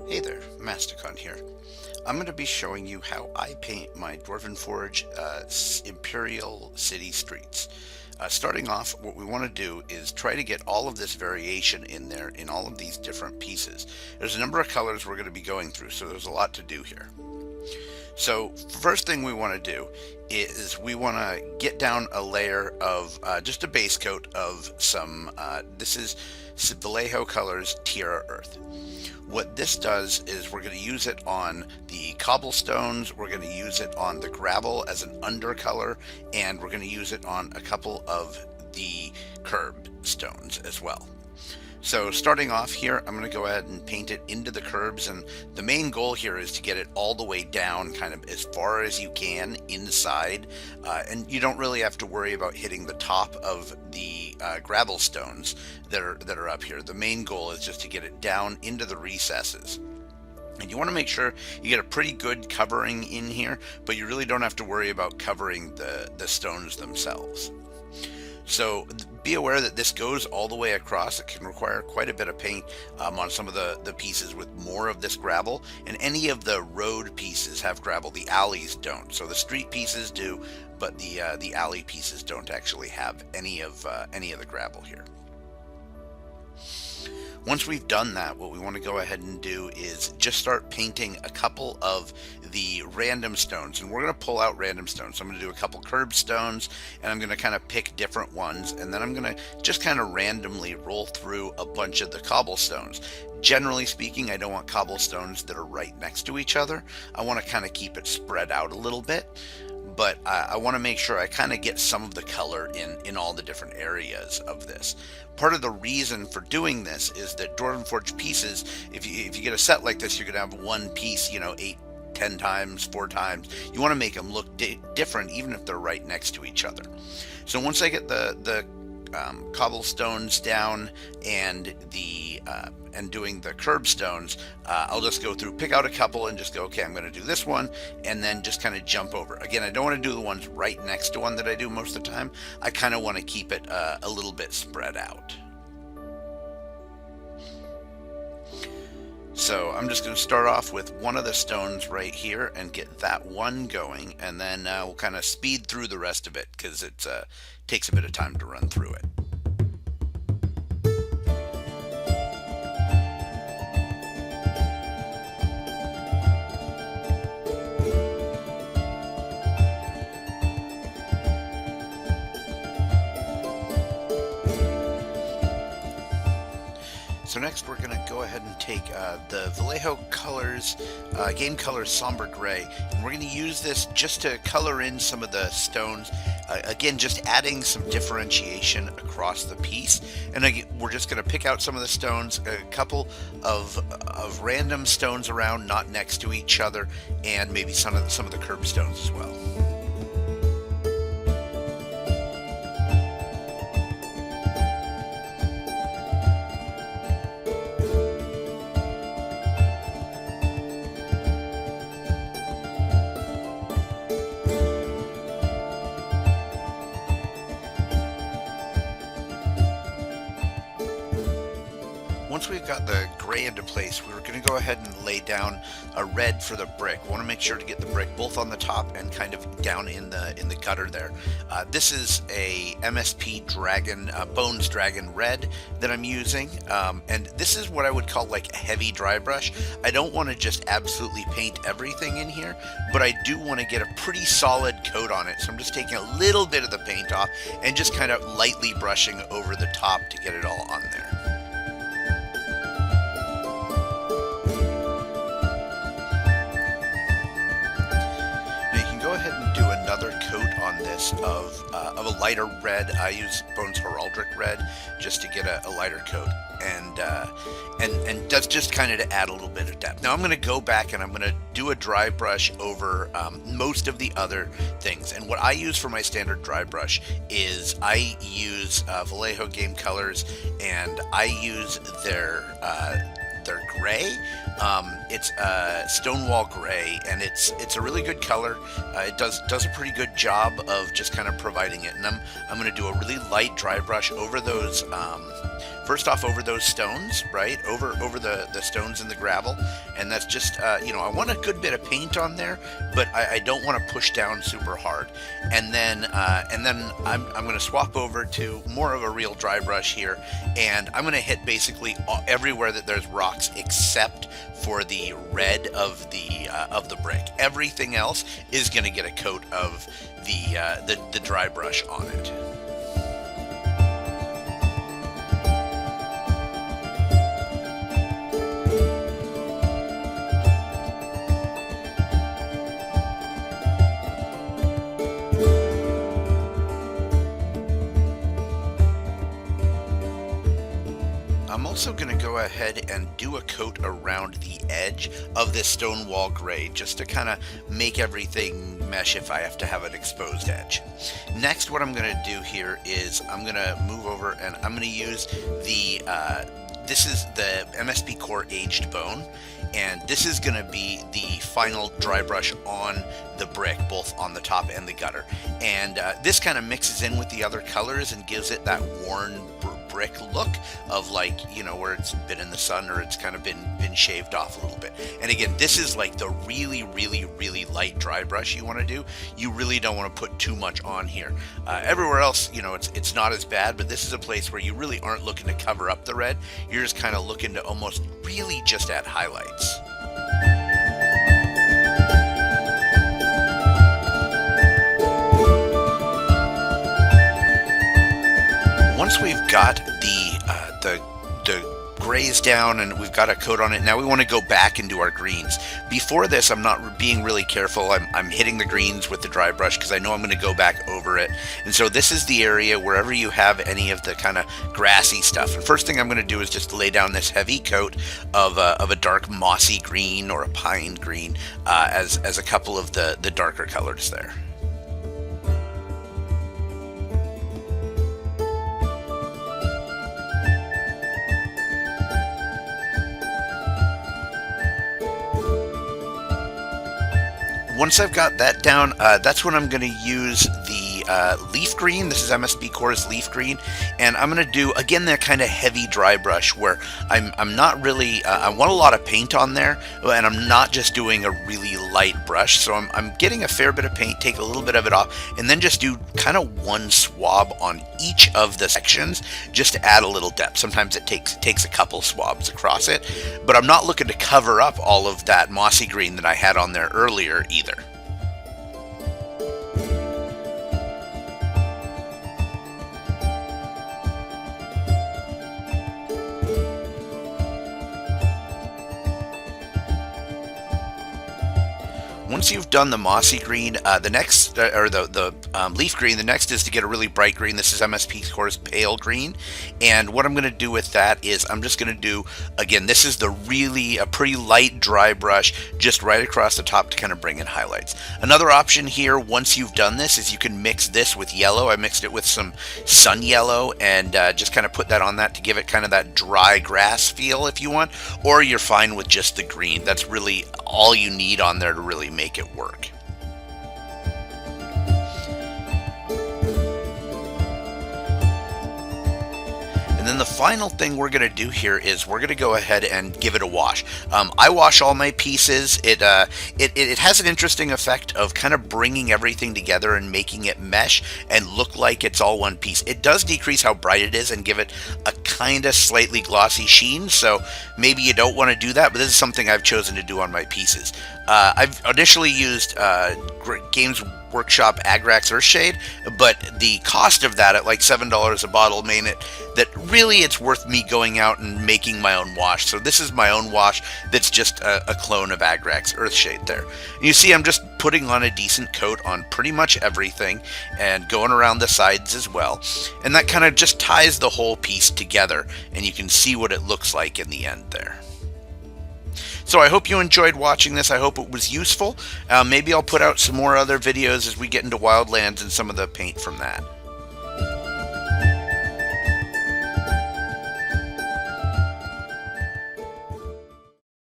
Hey there, Masticon here. I'm going to be showing you how I paint my Dwarven Forge Imperial City streets. Starting off, what we want to do is try to get all of this variation in there in all of these different pieces. There's a number of colors we're going to be going through, so there's a lot to do here. So first thing we want to do is we want to get down a layer of just a base coat of some, this is Vallejo Colors Tierra Earth. What this does is we're going to use it on the cobblestones, we're going to use it on the gravel as an undercolor, and we're going to use it on a couple of the curb stones as well. So starting off here, I'm going to go ahead and paint it into the curbs, and the main goal here is to get it all the way down kind of as far as you can inside, and you don't really have to worry about hitting the top of the gravel stones that are up here. The main goal is just to get it down into the recesses. And you want to make sure you get a pretty good covering in here, but you really don't have to worry about covering the stones themselves. So be aware that this goes all the way across. It can require quite a bit of paint on some of the pieces with more of this gravel, and any of the road pieces have gravel. The alleys don't. So the street pieces do, but the alley pieces don't actually have any of the gravel here. Once we've done that, what we want to go ahead and do is just start painting a couple of the random stones, and we're going to pull out random stones. So I'm going to do a couple curb stones, and I'm going to kind of pick different ones, and then I'm going to just kind of randomly roll through a bunch of the cobblestones. Generally speaking, I don't want cobblestones that are right next to each other. I want to kind of keep it spread out a little bit, but I want to make sure I kind of get some of the color in all the different areas of this. Part of the reason for doing this is that Dwarven Forge pieces, if you get a set like this, you're going to have one piece, 8, 10 times, 4 times. You want to make them look different, even if they're right next to each other. So once I get the cobblestones down and doing the curbstones, I'll just go through, pick out a couple, and just go, okay, I'm going to do this one, and then just kind of jump over. Again, I don't want to do the ones right next to one that I do most of the time. I kind of want to keep it a little bit spread out. So I'm just going to start off with one of the stones right here and get that one going, and then we'll kind of speed through the rest of it because it takes a bit of time to run through it. So next we're going to go ahead and take the Vallejo Colors, Game Colors Somber Gray, and we're going to use this just to color in some of the stones. Again, just adding some differentiation across the piece. And again, we're just going to pick out some of the stones, a couple of random stones around, not next to each other, and maybe some of the curb stones as well. Once we've got the gray into place, we're going to go ahead and lay down a red for the brick. We want to make sure to get the brick both on the top and kind of down in the gutter there. This is a MSP Dragon, Bones Dragon Red that I'm using, and this is what I would call like a heavy dry brush. I don't want to just absolutely paint everything in here, but I do want to get a pretty solid coat on it. So I'm just taking a little bit of the paint off and just kind of lightly brushing over the top to get it all on there. Another coat on this of a lighter red. I use Bones Heraldric red just to get a lighter coat, and that's just kind of to add a little bit of depth. Now I'm going to go back and I'm going to do a dry brush over most of the other things. And what I use for my standard dry brush is I use Vallejo Game Colors, and I use their they're gray. It's Stonewall gray, and it's a really good color. It does a pretty good job of just kind of providing it. And I'm going to do a really light dry brush over those. First off, over those stones, right? Over the stones and the gravel, and that's just you know, I want a good bit of paint on there, but I don't want to push down super hard. And then I'm going to swap over to more of a real dry brush here, and I'm going to hit basically everywhere that there's rocks except for the red of the brick. Everything else is going to get a coat of the dry brush on it. I'm also going to go ahead and do a coat around the edge of this Stonewall gray, just to kind of make everything mesh if I have to have an exposed edge. Next, what I'm going to do here is I'm going to move over and I'm going to use the this is the MSP Core Aged Bone, and this is going to be the final dry brush on the brick, both on the top and the gutter. And this kind of mixes in with the other colors and gives it that worn brick look of, like, you know, where it's been in the sun or it's kind of been shaved off a little bit. And again, this is like the really light dry brush you want to do. You really don't want to put too much on here. Everywhere else, you know, it's not as bad, but this is a place where you really aren't looking to cover up the red. You're just kind of looking to almost really just add highlights. Once we've got the grays down and we've got a coat on it, now we want to go back and do our greens. Before this, I'm not being really careful. I'm hitting the greens with the dry brush because I know I'm going to go back over it. And so this is the area wherever you have any of the kind of grassy stuff. And first thing I'm going to do is just lay down this heavy coat of a dark mossy green or a pine green as a couple of the darker colors there. Once I've got that down, that's when I'm going to use the leaf green. This is MSP Core's leaf green, and I'm going to do again that kind of heavy dry brush where I'm not really I want a lot of paint on there, and I'm not just doing a really light brush. So I'm getting a fair bit of paint, take a little bit of it off, and then just do kind of one swab on each of the sections just to add a little depth. Sometimes it takes a couple swabs across it, but I'm not looking to cover up all of that mossy green that I had on there earlier either. Once you've done the mossy green, the next, or the leaf green, the next is to get a really bright green. This is MSP Core's pale green, and what I'm going to do with that is I'm just going to do, again, this is a pretty light dry brush just right across the top to kind of bring in highlights. Another option here, once you've done this, is you can mix this with yellow. I mixed it with some sun yellow and just kind of put that on that to give it kind of that dry grass feel if you want, or you're fine with just the green. That's really all you need on there to really make it work. And then the final thing we're going to do here is we're going to go ahead and give it a wash. I wash all my pieces. It has an interesting effect of kind of bringing everything together and making it mesh and look like it's all one piece. It does decrease how bright it is and give it a kind of slightly glossy sheen, so maybe you don't want to do that, but this is something I've chosen to do on my pieces. I've initially used Games Workshop Agrax Earthshade, but the cost of that at like $7 a bottle made it that really it's worth me going out and making my own wash. So this is my own wash that's just a clone of Agrax Earthshade there. And you see I'm just putting on a decent coat on pretty much everything and going around the sides as well. And that kind of just ties the whole piece together, and you can see what it looks like in the end there. So I hope you enjoyed watching this. I hope it was useful. Maybe I'll put out some more other videos as we get into Wildlands and some of the paint from that.